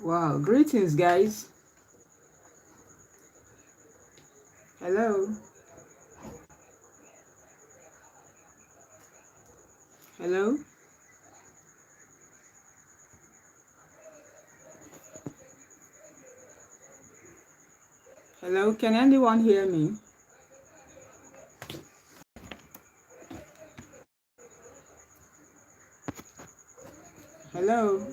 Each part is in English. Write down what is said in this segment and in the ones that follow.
Wow, greetings, guys. Hello. Hello. Hello. Can anyone hear me? Hello.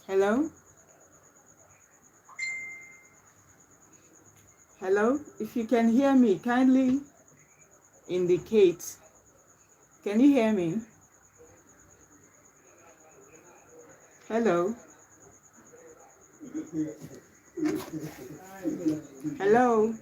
Hello. Hello. If you can hear me, kindly indicate. Can you hear me? Hello. Hello.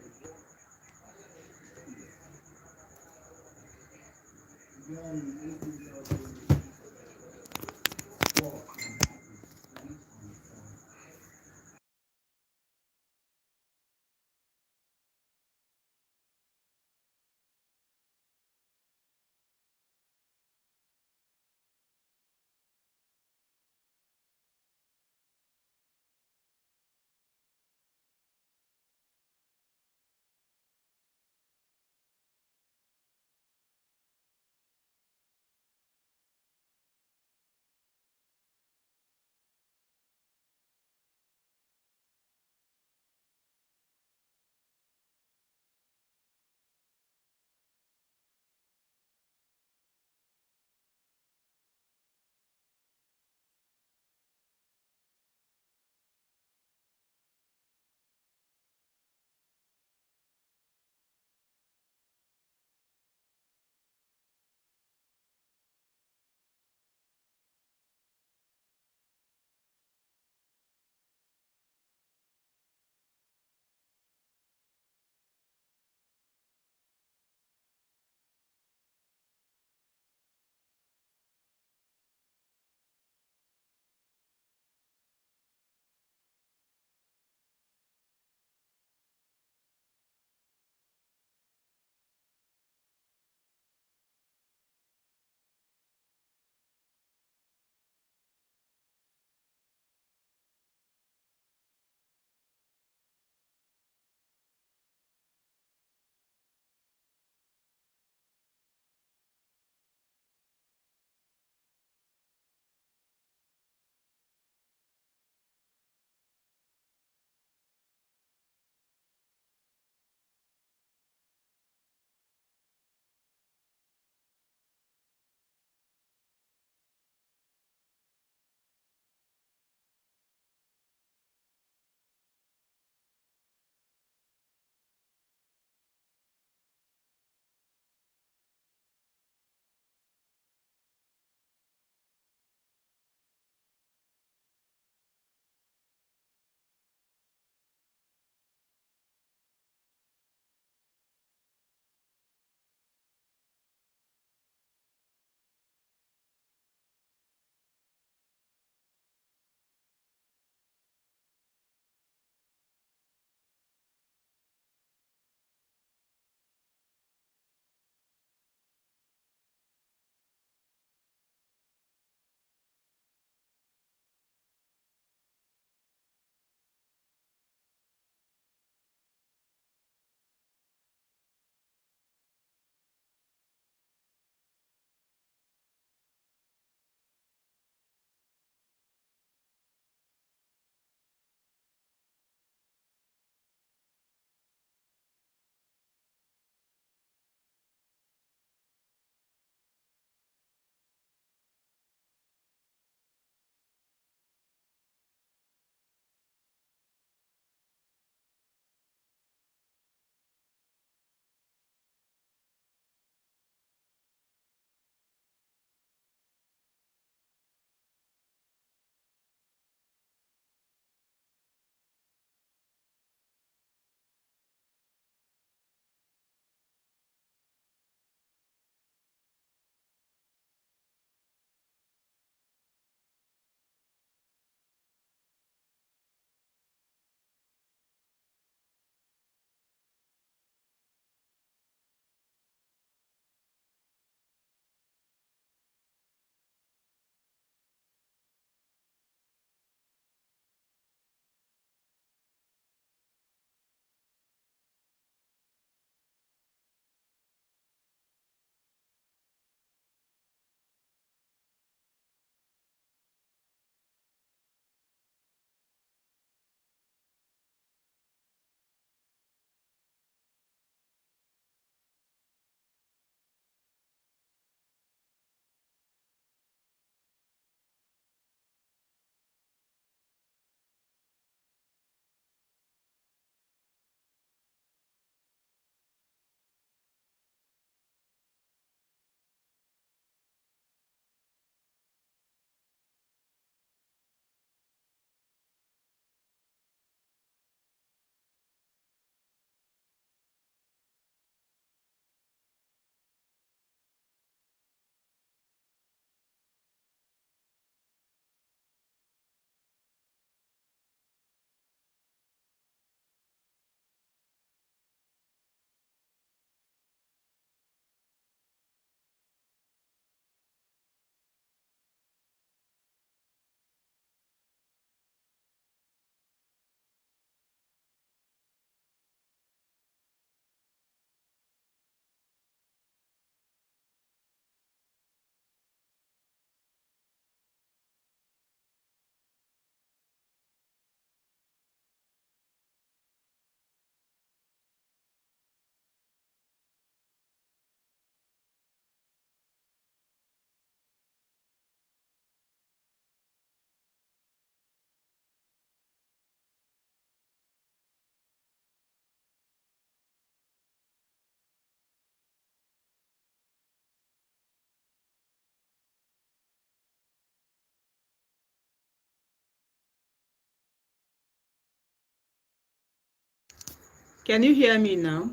Can you hear me now?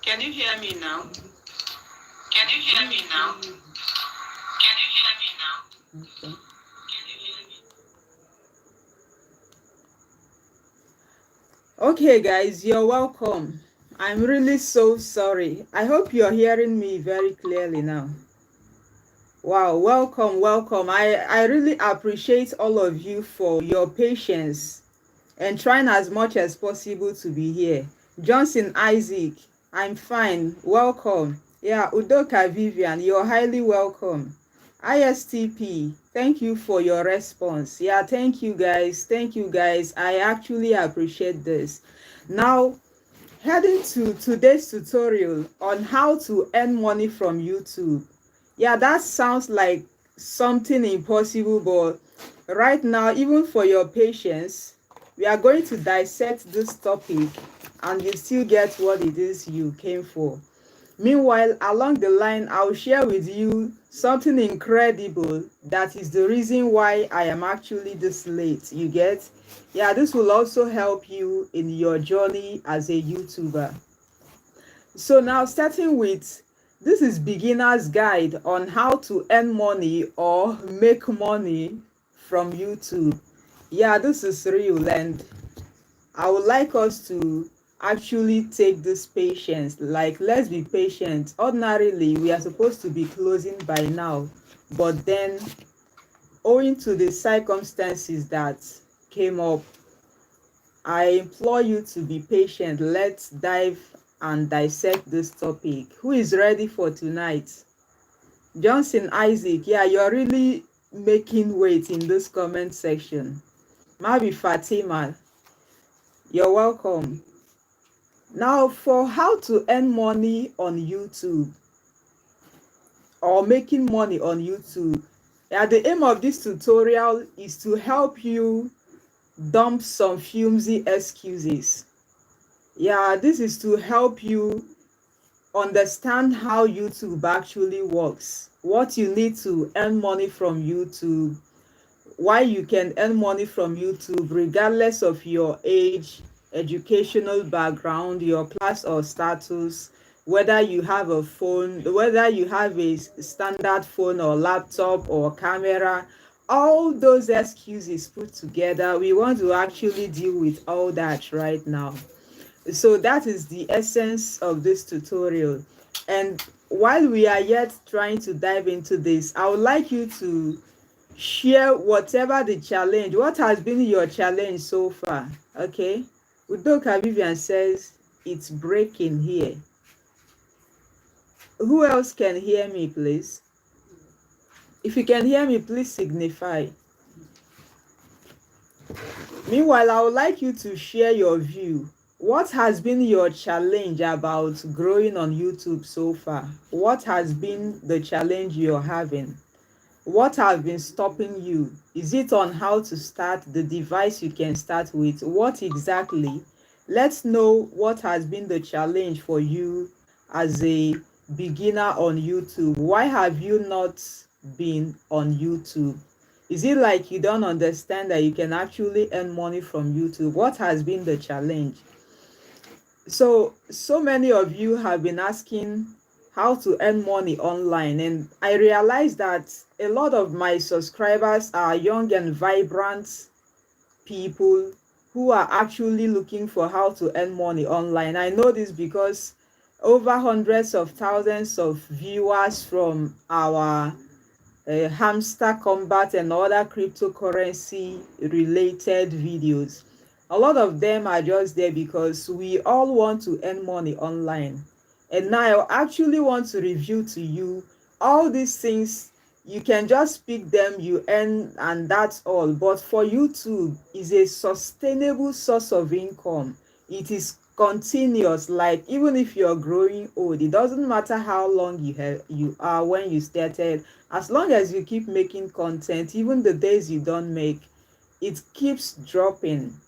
Can you hear me now? Can you hear me now? Can you hear me now? Okay. Can you hear me? Okay, guys, you're welcome. I'm really so sorry. I hope you're hearing me very clearly now. Wow, welcome, welcome. I really appreciate all of you for your patience and trying as much as possible to be here. Johnson Isaac, I'm fine. Welcome. Yeah, Udoka Vivian, you're highly welcome. ISTP, thank you for your response. Yeah, thank you guys. Thank you guys. I actually appreciate this. Now, heading to today's tutorial on how to earn money from YouTube. Yeah, that sounds like something impossible, but right now, even for your patience, we are going to dissect this topic and you still get what it is you came for. Meanwhile, along the line, I'll share with you something incredible that is the reason why I am actually this late. You get? Yeah, this will also help you in your journey as a YouTuber. So now starting with, this is beginner's guide on how to earn money or make money from YouTube. Yeah, this is real and I would like us to actually take this patience. Like, let's be patient. Ordinarily, we are supposed to be closing by now, but then owing to the circumstances that came up, I implore you to be patient. Let's dive and dissect this topic. Who is ready for tonight? Johnson Isaac, yeah, you're really making weight in this comment section. Maybe Fatima, you're welcome. Now, for how to earn money on YouTube or making money on YouTube, yeah, the aim of this tutorial is to help you dump some flimsy excuses. Yeah, this is to help you understand how YouTube actually works, what you need to earn money from YouTube, why you can earn money from YouTube regardless of your age, educational background, your class or status, whether you have a phone, whether you have a standard phone or laptop or camera, all those excuses put together, we want to actually deal with all that right now. So that is the essence of this tutorial. And while we are yet trying to dive into this, I would like you to share whatever the challenge, what has been your challenge so far. Okay, Udoka Vivian says it's breaking here. Who else can hear me, please? If you can hear me, please signify. Meanwhile, I would like you to share your view. What has been your challenge about growing on YouTube so far? What has been the challenge you're having? What have been stopping you? Is it on how to start, the device you can start with? What exactly? Let's know what has been the challenge for you as a beginner on YouTube. Why have you not been on YouTube? Is it like you don't understand that you can actually earn money from YouTube? What has been the challenge? So many of you have been asking how to earn money online, and I realized that a lot of my subscribers are young and vibrant people who are actually looking for how to earn money online. I know this because over hundreds of thousands of viewers from our hamster combat and other cryptocurrency related videos, a lot of them are just there because we all want to earn money online. And now I actually want to review to you all these things. You can just pick them, you earn, and that's all. But for YouTube is a sustainable source of income. It is continuous. Like, even if you're growing old, it doesn't matter how long you are when you started. As long as you keep making content, even the days you don't make, it keeps dropping.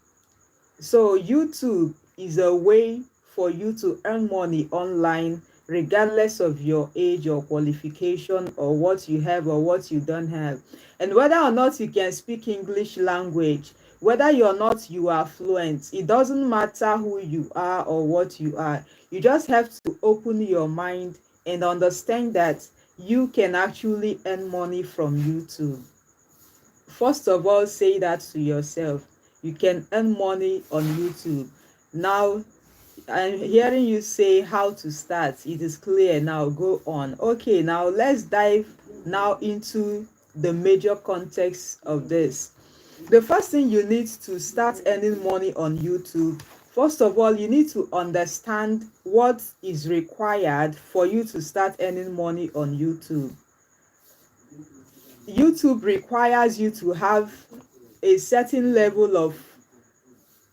So YouTube is a way for you to earn money online regardless of your age or qualification or what you have or what you don't have. And whether or not you can speak English language, Whether you are fluent, it doesn't matter who you are or what you are. You just have to open your mind and understand that you can actually earn money from YouTube. First of all, say that to yourself. You can earn money on YouTube. Now, I'm hearing you say how to start. It is clear now. Go on. Okay, now let's dive now into the major context of this. The first thing you need to start earning money on YouTube, first of all, you need to understand what is required for you to start earning money on YouTube. YouTube requires you to have a certain level of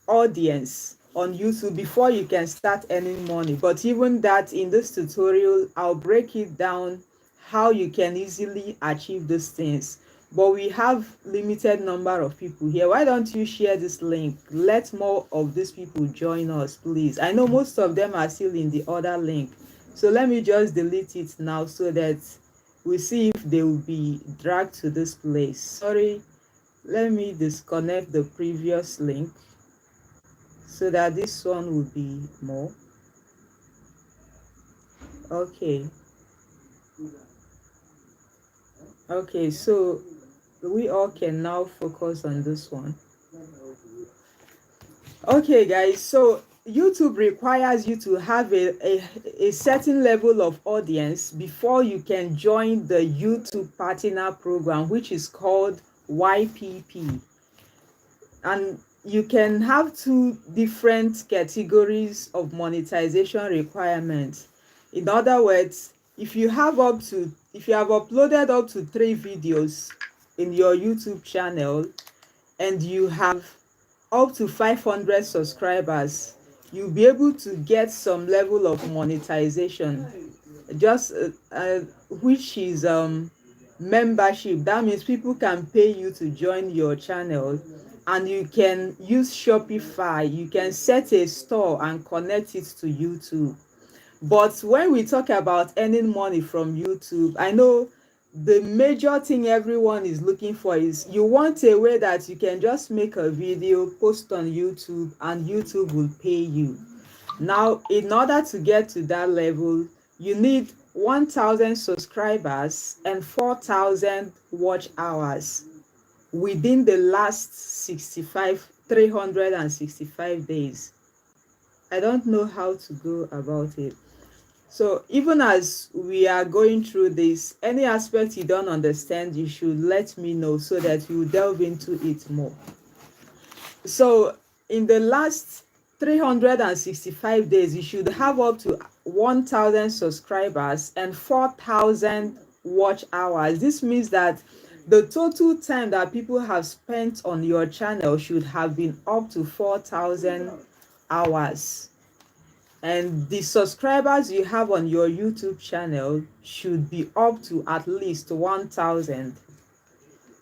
audience on YouTube before you can start earning money. But even that, in this tutorial, I'll break it down how you can easily achieve these things. But we have limited number of people here. Why don't you share this link? Let more of these people join us, please. I know most of them are still in the other link. So let me just delete it now so that we see if they will be dragged to this place. Sorry, let me disconnect the previous link so that this one will be more. Okay, so we all can now focus on this one. Okay guys, so YouTube requires you to have a certain level of audience before you can join the YouTube partner program, which is called YPP. And you can have two different categories of monetization requirements. In other words, if you have uploaded up to 3 videos in your YouTube channel and you have up to 500 subscribers, you'll be able to get some level of monetization, just which is membership. That means people can pay you to join your channel, and you can use Shopify. You can set a store and connect it to YouTube. But when we talk about earning money from YouTube, I know the major thing everyone is looking for is you want a way that you can just make a video, post on YouTube, and YouTube will pay you. Now, in order to get to that level, you need 1,000 subscribers and 4,000 watch hours within the last 365 days. I don't know how to go about it. So even as we are going through this, any aspect you don't understand, you should let me know so that we will delve into it more. So in the last 365 days, you should have up to 1,000 subscribers and 4,000 watch hours. This means that the total time that people have spent on your channel should have been up to 4,000 hours. And the subscribers you have on your YouTube channel should be up to at least 1,000.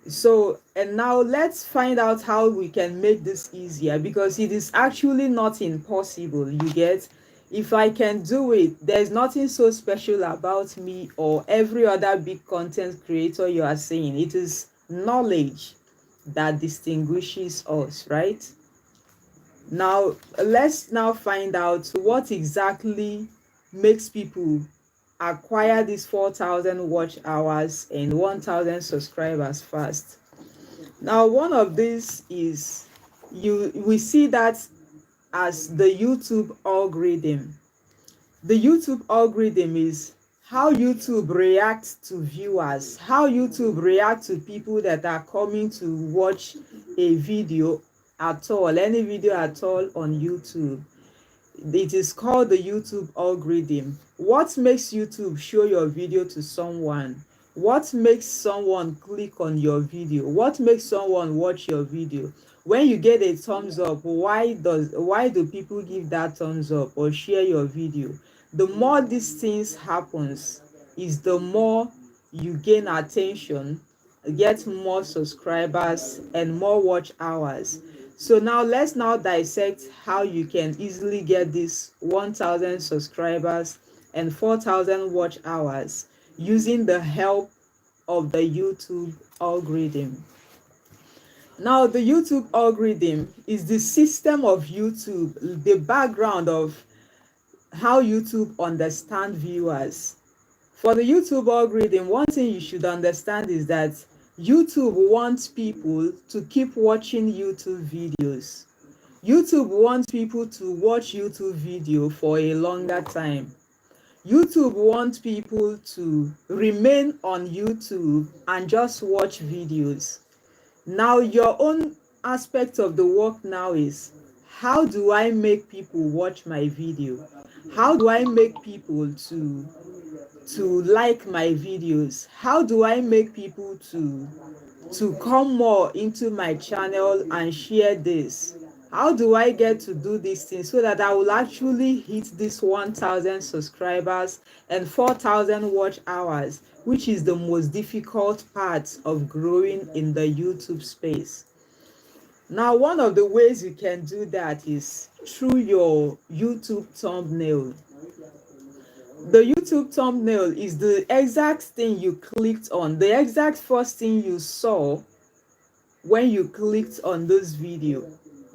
So, and now let's find out how we can make this easier, because it is actually not impossible. You get, if I can do it, there's nothing so special about me or every other big content creator you are saying. It is knowledge that distinguishes us, right? Now, let's now find out what exactly makes people acquire these 4,000 watch hours and 1,000 subscribers fast. Now, one of these is we see that as the YouTube algorithm. The YouTube algorithm is how YouTube reacts to viewers, how YouTube reacts to people that are coming to watch a video at all, any video at all on YouTube. It is called the YouTube algorithm. What makes YouTube show your video to someone? What makes someone click on your video? What makes someone watch your video? When you get a thumbs up, why do people give that thumbs up or share your video? The more these things happens, is the more you gain attention, get more subscribers and more watch hours. So now let's now dissect how you can easily get this 1,000 subscribers and 4,000 watch hours using the help of the YouTube algorithm. Now, the YouTube algorithm is the system of YouTube, the background of how YouTube understand viewers. For the YouTube algorithm, one thing you should understand is that YouTube wants people to keep watching YouTube videos. YouTube wants people to watch YouTube video for a longer time. YouTube wants people to remain on YouTube and just watch videos. Now, your own aspect of the work now is, how do I make people watch my video? How do I make people to like my videos? How do I make people to come more into my channel and share this? How do I get to do these things so that I will actually hit this 1,000 subscribers and 4,000 watch hours, which is the most difficult part of growing in the YouTube space? Now, one of the ways you can do that is through your YouTube thumbnail. The YouTube thumbnail is the exact thing you clicked on, the exact first thing you saw when you clicked on this video.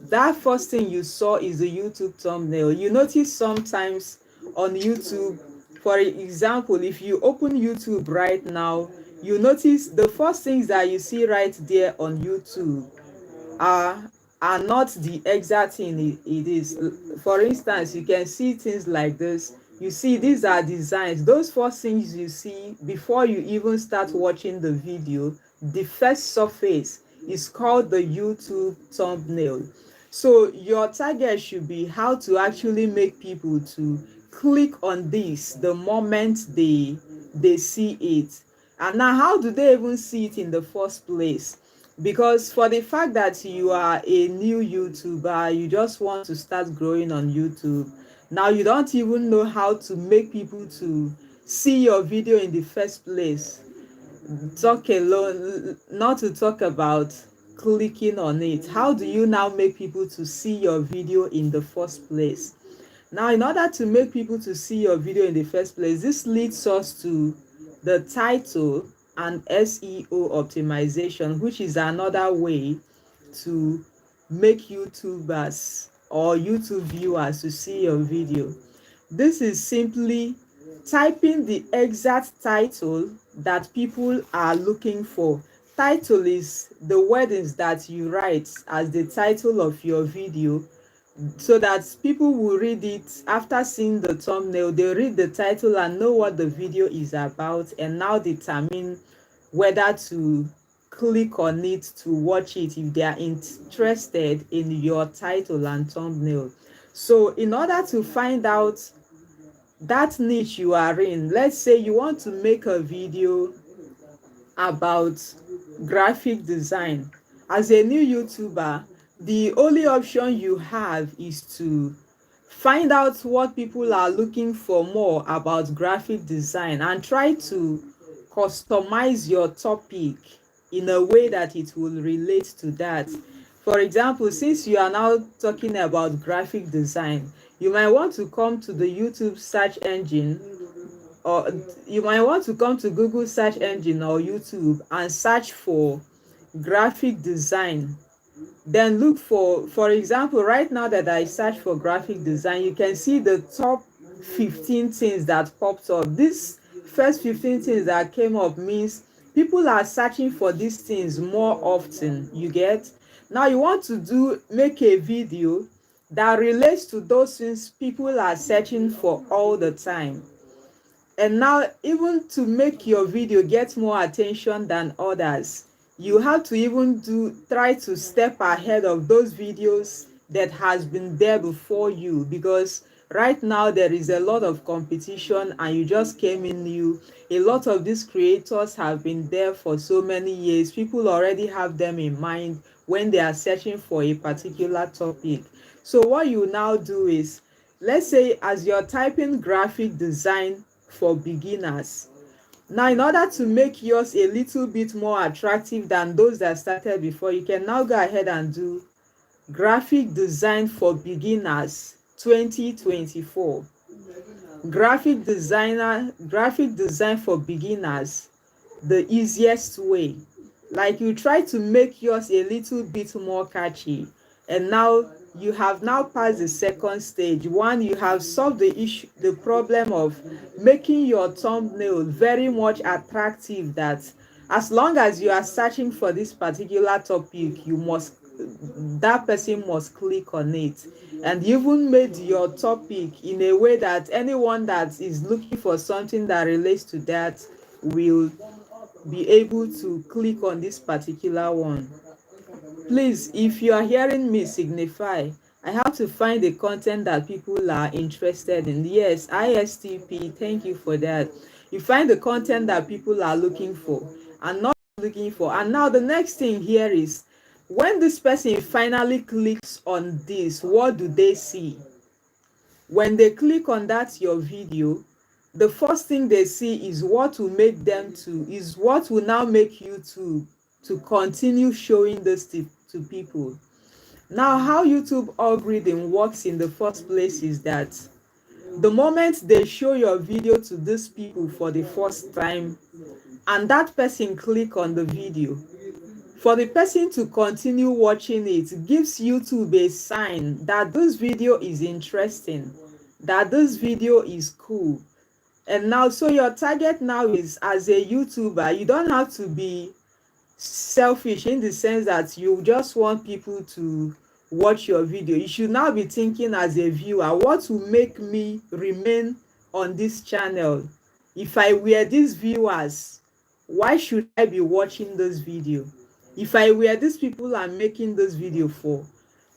That first thing you saw is the YouTube thumbnail. You notice sometimes on YouTube, for example, if you open YouTube right now, you notice the first things that you see right there on YouTube are are not the exact thing it is. For instance, you can see things like this. You see, these are designs. Those first things you see before you even start watching the video, the first surface is called the YouTube thumbnail. So your target should be how to actually make people to click on this the moment they see it. And now, how do they even see it in the first place? Because for the fact that you are a new YouTuber, you just want to start growing on YouTube. Now you don't even know how to make people to see your video in the first place. Talk alone, not to talk about clicking on it. How do you now make people to see your video in the first place? Now, in order to make people to see your video in the first place, this leads us to the title and SEO optimization, which is another way to make YouTubers or YouTube viewers to see your video. This is simply typing the exact title that people are looking for. Title is the wordings that you write as the title of your video, so that people will read it after seeing the thumbnail. They read the title and know what the video is about, and now determine whether to click on it to watch it if they are interested in your title and thumbnail. So in order to find out that niche you are in, let's say you want to make a video about graphic design. As a new YouTuber, the only option you have is to find out what people are looking for more about graphic design and try to customize your topic in a way that it will relate to that. For example, since you are now talking about graphic design, you might want to come to the YouTube search engine, or you might want to come to Google search engine or YouTube and search for graphic design. Then look for example, right now that I search for graphic design, you can see the top 15 things that popped up. This first 15 things that came up means people are searching for these things more often. You get? Now you want to make a video that relates to those things people are searching for all the time. And now, even to make your video get more attention than others, you have to even try to step ahead of those videos that has been there before you, because right now there is a lot of competition and you just came in new. A lot of these creators have been there for so many years. People already have them in mind when they are searching for a particular topic. So what you now do is, let's say as you're typing graphic design for beginners, now in order to make yours a little bit more attractive than those that started before, you can now go ahead and do graphic design for beginners 2024. Graphic design for beginners, the easiest way. Like you try to make yours a little bit more catchy, and now you have now passed the second stage. One, you have solved the issue, the problem of making your thumbnail very much attractive, that as long as you are searching for this particular topic, you must, that person must click on it. And you even made your topic in a way that anyone that is looking for something that relates to that will be able to click on this particular one. Please, if you are hearing me, signify. I have to find the content that people are interested in. Yes, ISTP, thank you for that. You find the content that people are looking for and not looking for. And now the next thing here is, when this person finally clicks on this, what do they see? When they click on that your video, the first thing they see is what will make them to, is what will now make you to continue showing this to people. Now, how YouTube algorithm works in the first place is that the moment they show your video to these people for the first time and that person click on the video, for the person to continue watching it gives YouTube a sign that this video is interesting, that this video is cool. And now, so your target now is, as a YouTuber, you don't have to be selfish in the sense that you just want people to watch your video. You should now be thinking as a viewer, what will make me remain on this channel? If I were these viewers, why should I be watching this video? If I were these people I'm making this video for,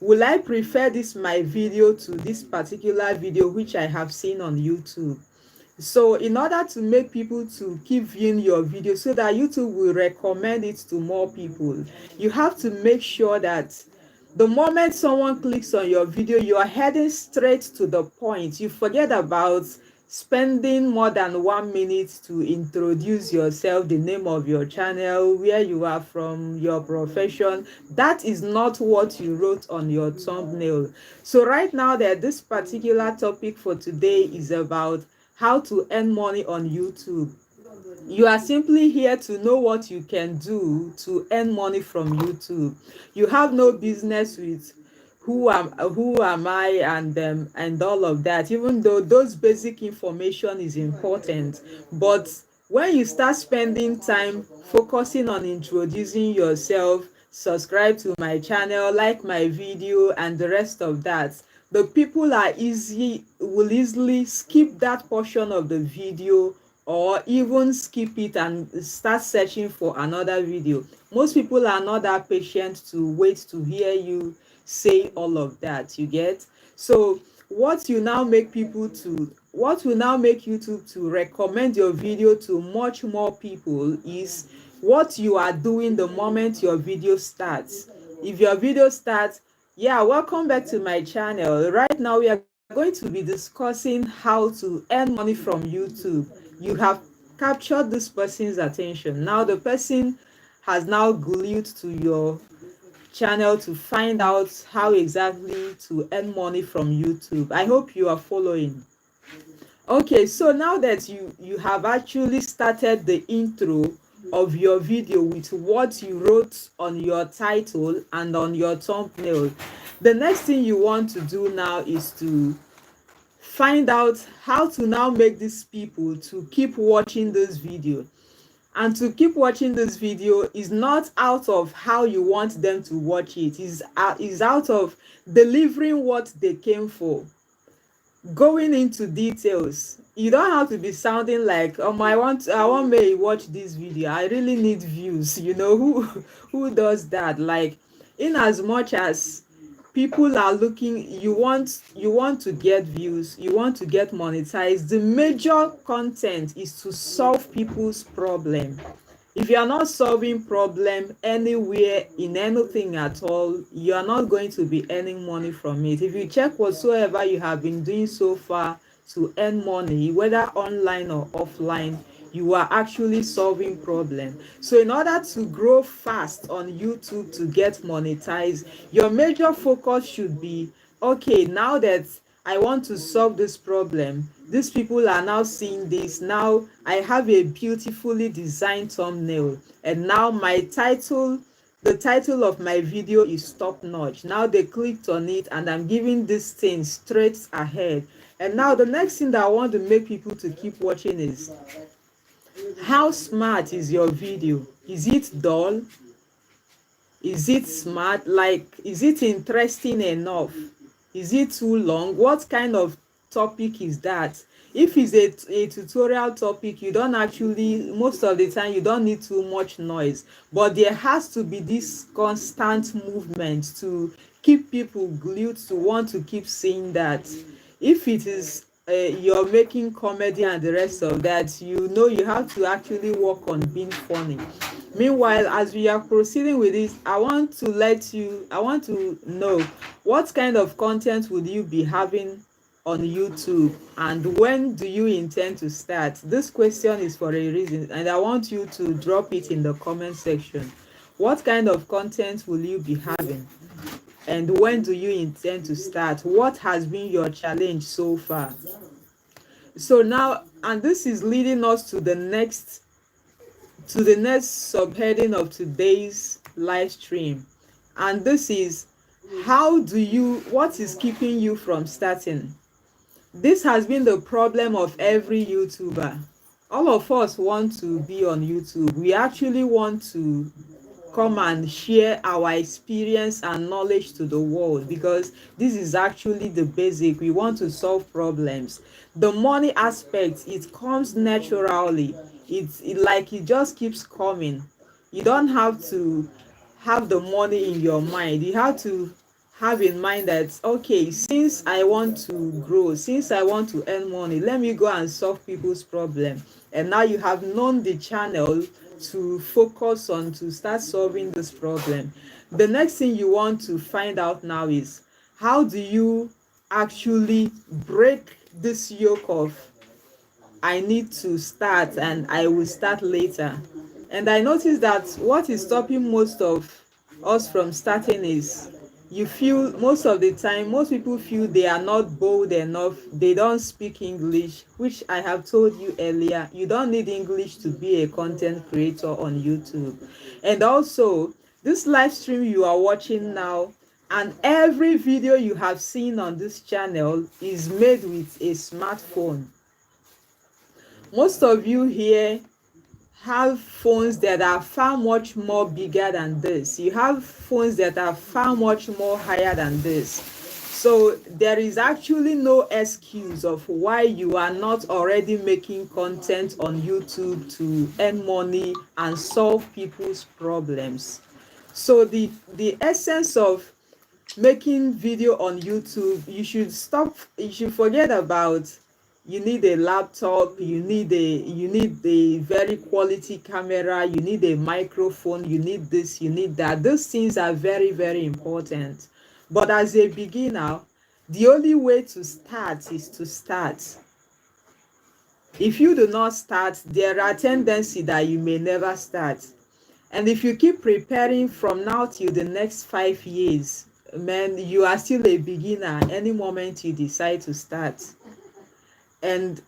will I prefer this my video to this particular video which I have seen on YouTube? So in order to make people to keep viewing your video so that YouTube will recommend it to more people, you have to make sure that the moment someone clicks on your video, you are heading straight to the point. You forget about spending more than 1 minute to introduce yourself, the name of your channel, where you are from, your profession. That is not what you wrote on your thumbnail. So right now, that this particular topic for today is about how to earn money on YouTube. You are simply here to know what you can do to earn money from YouTube. You have no business with who am I and all of that, even though those basic information is important. But when you start spending time focusing on introducing yourself, subscribe to my channel, like my video and the rest of that, the people will easily skip that portion of the video, or even skip it and start searching for another video. Most people are not that patient to wait to hear you say all of that, you get? So what will now make YouTube to recommend your video to much more people is what you are doing the moment your video starts. If your video starts, yeah, welcome back to my channel. Right now we are going to be discussing how to earn money from YouTube. You have captured this person's attention. Now the person has now glued to your channel to find out how exactly to earn money from YouTube. I hope you are following. Okay, so now that you have actually started the intro of your video with what you wrote on your title and on your thumbnail, the next thing you want to do now is to find out how to now make these people to keep watching this video. And to keep watching this video is not out of how you want them to watch it, is out of delivering what they came for. Going into details, you don't have to be sounding like, I want me watch this video, I really need views. Who does that? Like, in as much as people are looking, you want to get views, you want to get monetized, the major content is to solve people's problem. If you are not solving problem anywhere in anything at all, you are not going to be earning money from it. If you check whatsoever you have been doing so far to earn money, whether online or offline, you are actually solving problem. So in order to grow fast on YouTube to get monetized, your major focus should be, okay, now that I want to solve this problem, These people are now seeing this. Now I have a beautifully designed thumbnail, and now the title of my video is top notch. Now they clicked on it, and I'm giving this thing straight ahead. And now the next thing that I want to make people to keep watching is, how smart is your video? Is it dull? Is it smart? Like, is it interesting enough? Is it too long? What kind of topic is that? If it's a tutorial topic, you don't actually, most of the time, you don't need too much noise. But there has to be this constant movement to keep people glued to want to keep seeing that. If it is you're making comedy and the rest of that, you know you have to actually work on being funny. Meanwhile, as we are proceeding with this, I want to know, what kind of content would you be having on YouTube, and when do you intend to start? This question is for a reason, and I want you to drop it in the comment section. What kind of content will you be having, and when do you intend to start? What has been your challenge so far? So now, and this is leading us to the next subheading of today's live stream, and this is, what is keeping you from starting? This has been the problem of every YouTuber. All of us want to be on YouTube. We actually want to come and share our experience and knowledge to the world, because this is actually the basic. We want to solve problems. The money aspect, it comes naturally. It just keeps coming. You don't have to have the money in your mind. You have to have in mind that, okay, since I want to grow, since I want to earn money, let me go and solve people's problem. And now you have known the channel to focus on, to start solving this problem. The next thing you want to find out now is, how do you actually break this yoke of, I need to start and I will start later? And I noticed that what is stopping most of us from starting is, you feel, most of the time, most people feel they are not bold enough, they don't speak English, which I have told you earlier, you don't need English to be a content creator on YouTube. And also, this live stream you are watching now, and every video you have seen on this channel, is made with a smartphone. Most of you here have phones that are far much more bigger than this. You have phones that are far much more higher than this. So there is actually no excuse of why you are not already making content on YouTube to earn money and solve people's problems. So the essence of making video on YouTube, you should forget about, you need a laptop, you need a very quality camera, you need a microphone, you need this, you need that. Those things are very, very important. But as a beginner, the only way to start is to start. If you do not start, there are tendencies that you may never start. And if you keep preparing from now till the next 5 years, man, you are still a beginner any moment you decide to start. And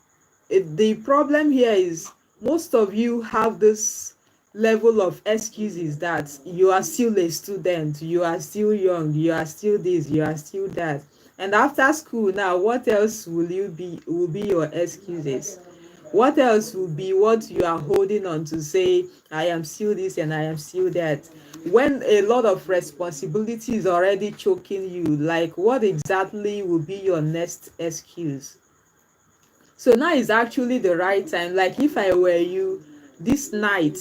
the problem here is, most of you have this level of excuses that you are still a student, you are still young, you are still this, you are still that. And after school now, what else will be your excuses? What else will be what you are holding on to, say, I am still this and I am still that? When a lot of responsibility is already choking you, like, what exactly will be your next excuse? So now is actually the right time. Like, if I were you, this night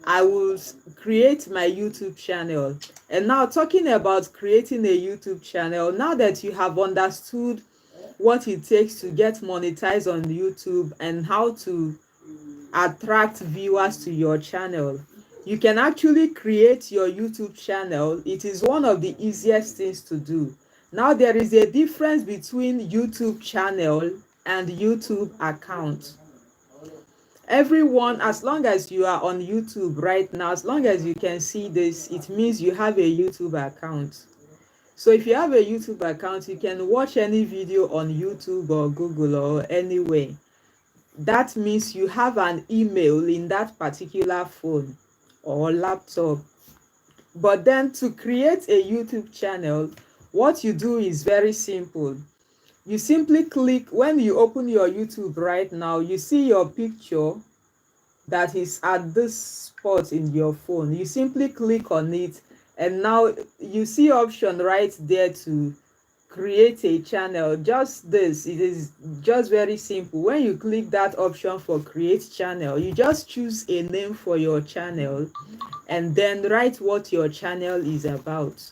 I will create my YouTube channel. And now, talking about creating a YouTube channel, now that you have understood what it takes to get monetized on YouTube and how to attract viewers to your channel, you can actually create your YouTube channel. It is one of the easiest things to do. Now, there is a difference between YouTube channel and YouTube account. Everyone, as long as you are on YouTube right now, as long as you can see this, it means you have a YouTube account. So if you have a YouTube account, you can watch any video on YouTube or Google or anywhere. That means you have an email in that particular phone or laptop. But then to create a YouTube channel, what you do is very simple. You simply click, when you open your YouTube right now, you see your picture that is at this spot in your phone. You simply click on it, and now you see option right there to create a channel. Just this, it is just very simple. When you click that option for create channel, you just choose a name for your channel and then write what your channel is about.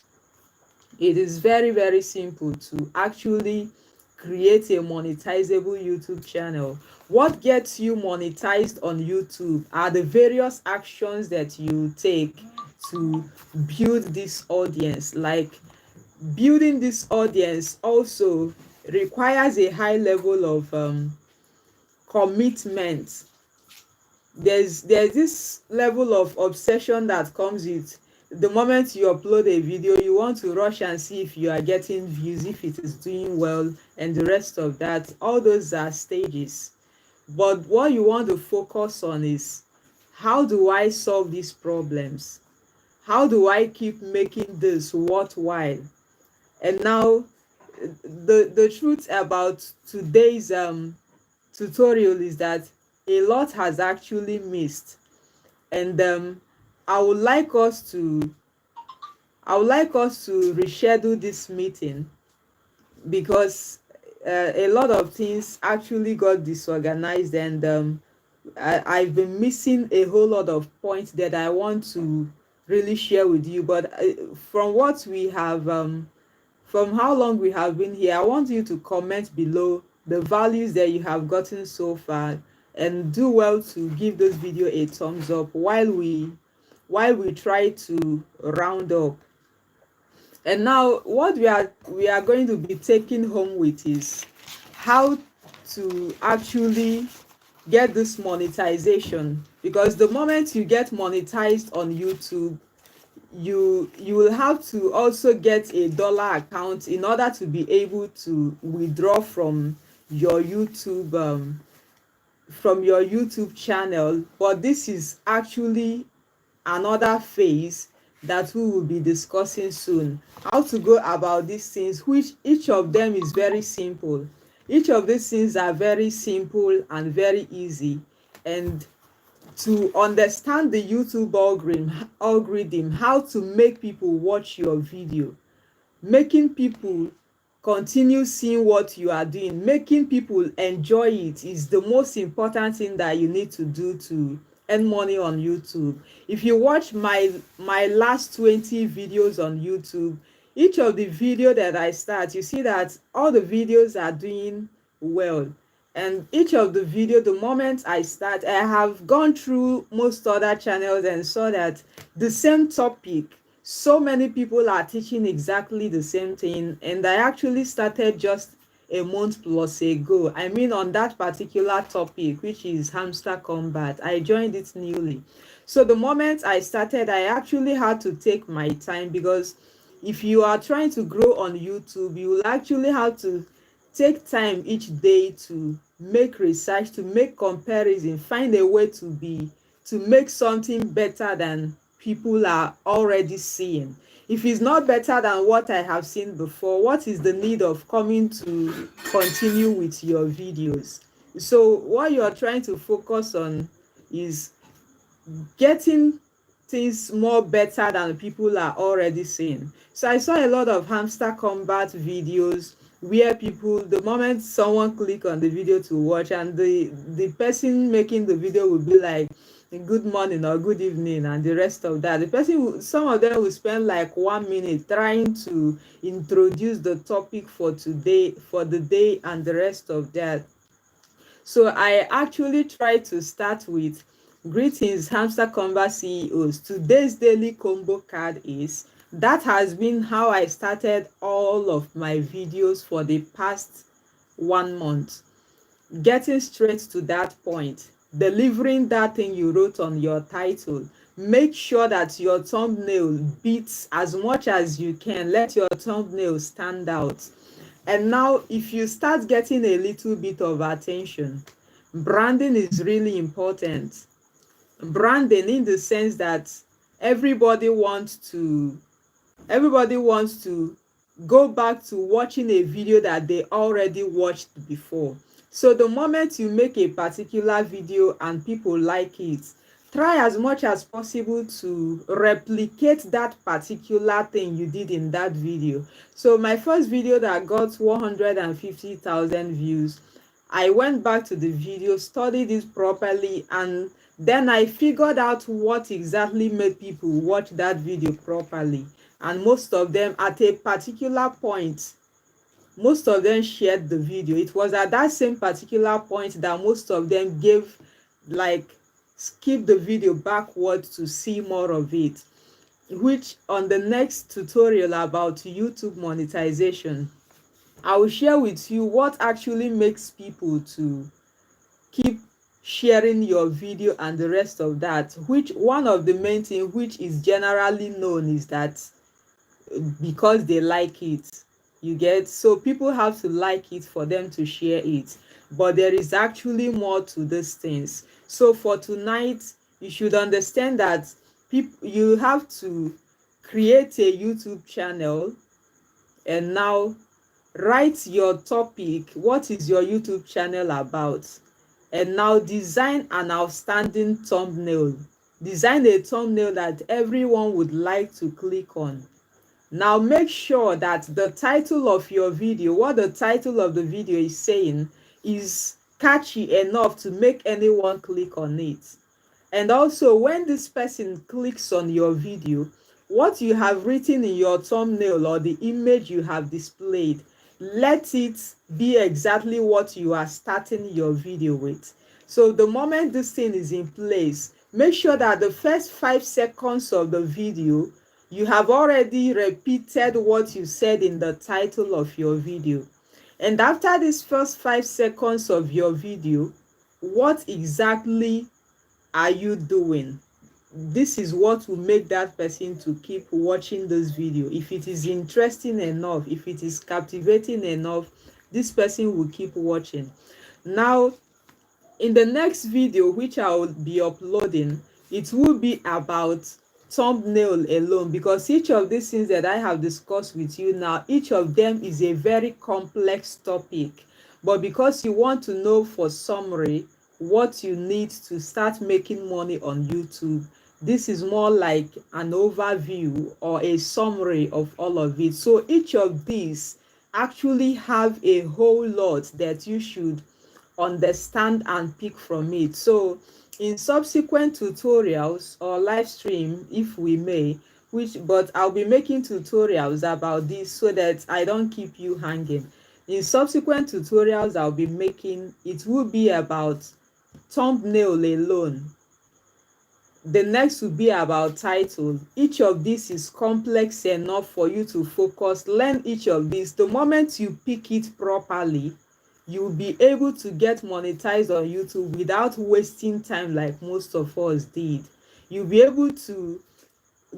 It is very simple to actually create a monetizable YouTube channel. What gets you monetized on YouTube are the various actions that you take to build this audience. Like, building this audience also requires a high level of commitment. There's this level of obsession that comes with the moment you upload a video. You want to rush and see if you are getting views, if it is doing well, and the rest of that. All those are stages. But what you want to focus on is, how do I solve these problems? How do I keep making this worthwhile? And now, the truth about today's tutorial is that a lot has actually missed. And I would like us to reschedule this meeting, because a lot of things actually got disorganized, and I've been missing a whole lot of points that I want to really share with you. But from what we have from how long we have been here, I want you to comment below the values that you have gotten so far, and do well to give this video a thumbs up while we try to round up. And now, what we are going to be taking home with is how to actually get this monetization. Because the moment you get monetized on YouTube, you will have to also get a dollar account in order to be able to withdraw from your YouTube channel. But this is actually another phase that we will be discussing soon. How to go about these things, which each of them is very simple. Each of these things are very simple and very easy. And to understand the YouTube algorithm, how to make people watch your video, making people continue seeing what you are doing, making people enjoy it, is the most important thing that you need to do to earn money on YouTube. If you watch my last 20 videos on YouTube, each of the video that I start, you see that all the videos are doing well. And each of the video, the moment I start, I have gone through most other channels and saw that the same topic, so many people are teaching exactly the same thing. And I actually started just a month plus ago. I mean, on that particular topic, which is hamster combat, I joined it newly. So the moment I started, I actually had to take my time, because if you are trying to grow on YouTube, you will actually have to take time each day to make research, to make comparison, find a way to make something better than people are already seeing. If it's not better than what I have seen before, what is the need of coming to continue with your videos? So what you are trying to focus on is getting things more better than people are already seeing. So I saw a lot of hamster combat videos where people, the moment someone click on the video to watch, and the person making the video will be like, good morning or good evening, and the rest of that, the person will, some of them will spend like 1 minute trying to introduce the topic for today, for the day, and the rest of that. So I actually try to start with, greetings hamster combat CEOs. Today's daily combo card is, that has been how I started all of my videos for the past 1 month. Getting straight to that point, delivering that thing you wrote on your title, make sure that your thumbnail beats as much as you can. Let your thumbnail stand out. And now if you start getting a little bit of attention, branding is really important. Branding in the sense that everybody wants to everybody wants to go back to watching a video that they already watched before. So the moment you make a particular video and people like it, try as much as possible to replicate that particular thing you did in that video. So my first video that got 150,000 views, I went back to the video, studied it properly, and then I figured out what exactly made people watch that video properly. And most of them, at a particular point, most of them shared the video. It was at that same particular point that most of them gave, like, skip the video backwards to see more of it, which on the next tutorial about YouTube monetization, I will share with you what actually makes people to keep sharing your video and the rest of that. Which one of the main things which is generally known is that because they like it, you get. So people have to like it for them to share it, but there is actually more to these things. So for tonight, you should understand that people, you have to create a YouTube channel, and now write your topic. What is your YouTube channel about? And now design an outstanding thumbnail. Design a thumbnail that everyone would like to click on. Now make sure that the title of your video, what the title of the video is saying, is catchy enough to make anyone click on it. And also, when this person clicks on your video, what you have written in your thumbnail or the image you have displayed, let it be exactly what you are starting your video with. So the moment this thing is in place, make sure that the first 5 seconds of the video, you have already repeated what you said in the title of your video. And after these first 5 seconds of your video, what exactly are you doing? This is what will make that person to keep watching this video. If it is interesting enough, if it is captivating enough, this person will keep watching. Now, in the next video which I will be uploading, it will be about thumbnail alone, because each of these things that I have discussed with you now, each of them is a very complex topic. But because you want to know for summary what you need to start making money on YouTube, this is more like an overview or a summary of all of it. So each of these actually have a whole lot that you should understand and pick from it. So in subsequent tutorials or live stream, if we may, but I'll be making tutorials about this so that I don't keep you hanging. In subsequent tutorials I'll be making, it will be about thumbnail alone. The next will be about title. Each of these is complex enough for you to focus, learn each of these. The moment you pick it properly, you'll be able to get monetized on YouTube without wasting time like most of us did. You'll be able to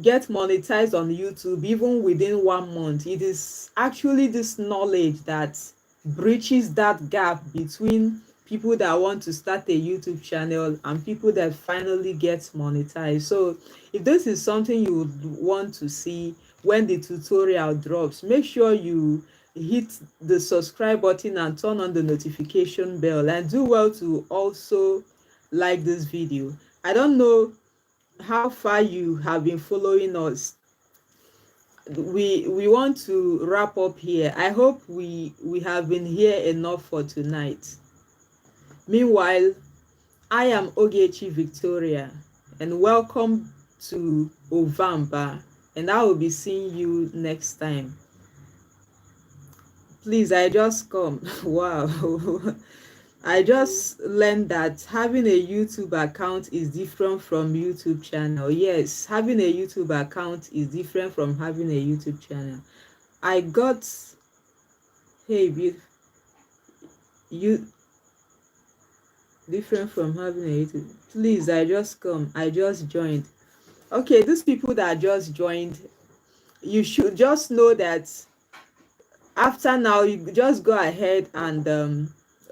get monetized on YouTube even within 1 month. It is actually this knowledge that bridges that gap between people that want to start a YouTube channel and people that finally get monetized. So if this is something you would want to see when the tutorial drops, make sure you hit the subscribe button and turn on the notification bell, and do well to also like this video. I don't know how far you have been following us. We want to wrap up here. I hope we have been here enough for tonight. Meanwhile, I am Ogechi Victoria, and welcome to Ovamba, and I will be seeing you next time. Please, I just come. Wow. I just learned that having a YouTube account is different from YouTube channel. Yes, having a YouTube account is different from having a YouTube channel. I got, hey, you different from having a YouTube. Please, I just come. I just joined. Okay, these people that just joined, you should just know that after now you just go ahead and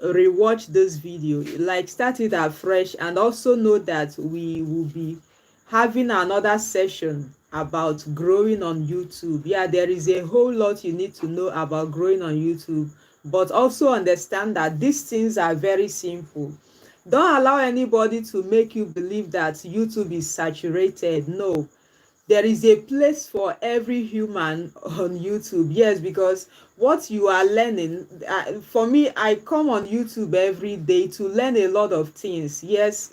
rewatch this video, like start it afresh, and also know that we will be having another session about growing on YouTube. Yeah, there is a whole lot you need to know about growing on YouTube, but also understand that these things are very simple. Don't allow anybody to make you believe that YouTube is saturated. No, there is a place for every human on YouTube. Yes, because what you are learning, for me, I come on YouTube every day to learn a lot of things. Yes,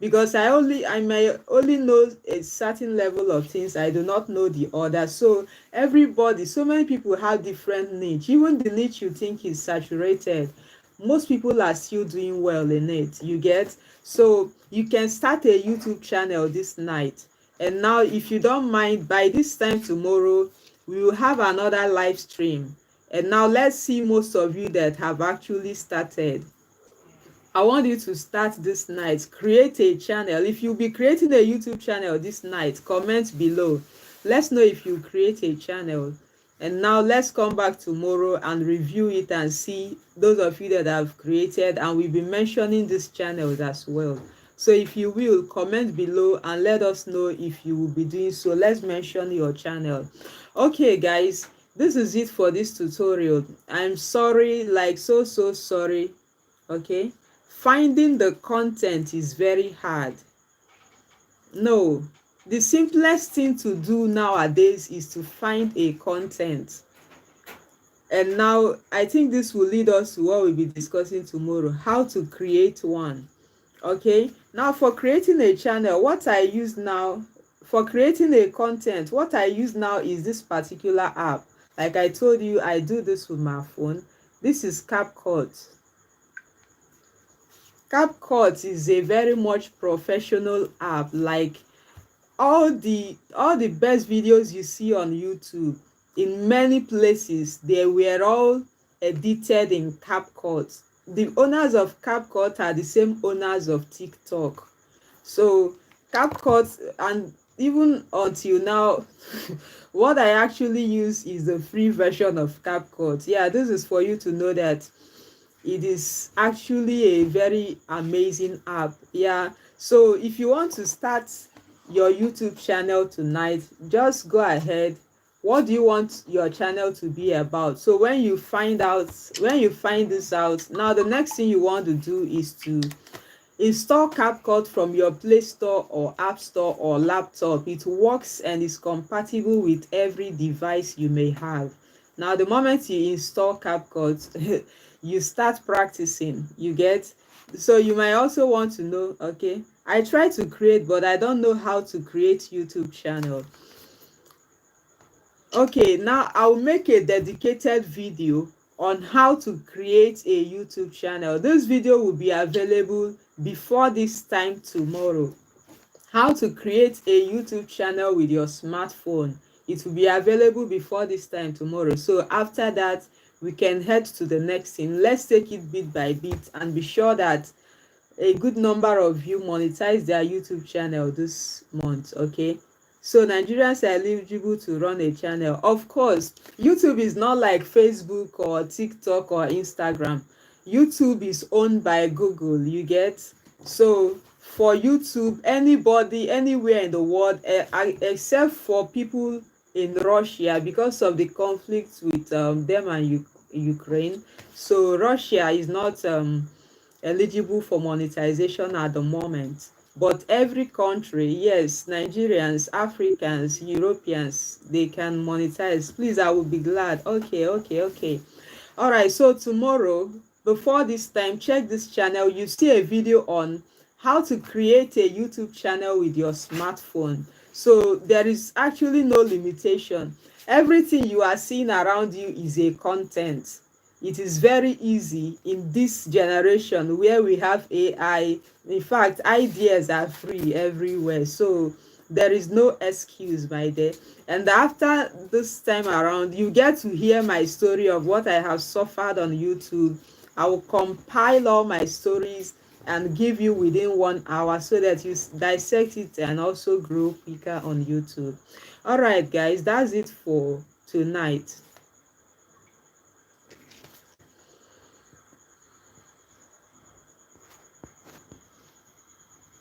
because I may only know a certain level of things, I do not know the other. So everybody, so many people have different niche. Even the niche you think is saturated, most people are still doing well in it, you get. So you can start a YouTube channel this night, and now if you don't mind, by this time tomorrow we will have another live stream. And now let's see most of you that have actually started. I want you to start this night, create a channel. If you'll be creating a YouTube channel this night, comment below. Let's know if you create a channel. And now let's come back tomorrow and review it and see those of you that have created, and we'll be mentioning these channels as well. So if you will, comment below and let us know if you will be doing so. Let's mention your channel. Okay guys, this is it for this tutorial. I'm sorry, like so sorry. Okay, finding the content is very hard. No, the simplest thing to do nowadays is to find a content. And now I think this will lead us to what we'll be discussing tomorrow, how to create one. Okay, now for creating a channel, what I use now, for creating a content, what I use now is this particular app. Like I told you, I do this with my phone. This is CapCut. CapCut is a very much professional app. Like all the best videos you see on YouTube, in many places they were all edited in CapCut. The owners of CapCut are the same owners of TikTok. So CapCut, and even until now, what I actually use is the free version of CapCut. Yeah, this is for you to know that it is actually a very amazing app. Yeah, so if you want to start your YouTube channel tonight, just go ahead. What do you want your channel to be about? So when you find this out, now the next thing you want to do is to install CapCut from your Play Store or App Store or laptop. It works and is compatible with every device you may have. Now, the moment you install CapCut, you start practicing. You get. So you might also want to know, okay, I try to create, but I don't know how to create YouTube channel. Okay, now I'll make a dedicated video on how to create a YouTube channel. This video will be available before this time tomorrow. How to create a YouTube channel with your smartphone. It will be available before this time tomorrow. So after that, we can head to the next thing. Let's take it bit by bit and be sure that a good number of you monetize their YouTube channel this month. Okay, so Nigerians are eligible to run a channel. Of course, YouTube is not like Facebook or TikTok or Instagram. YouTube is owned by Google, you get. So for YouTube, anybody anywhere in the world, except for people in Russia, because of the conflict with them and Ukraine, so Russia is not eligible for monetization at the moment. But every country, yes, Nigerians, Africans, Europeans, they can monetize. Please, I will be glad. Okay. All right, so tomorrow, before this time, check this channel. You see a video on how to create a YouTube channel with your smartphone. So there is actually no limitation. Everything you are seeing around you is a content. It is very easy in this generation where we have AI. In fact, ideas are free everywhere. So there is no excuse, my dear. And after this time around, you get to hear my story of what I have suffered on YouTube. I will compile all my stories and give you within 1 hour so that you dissect it and also grow quicker on YouTube. All right, guys, that's it for tonight.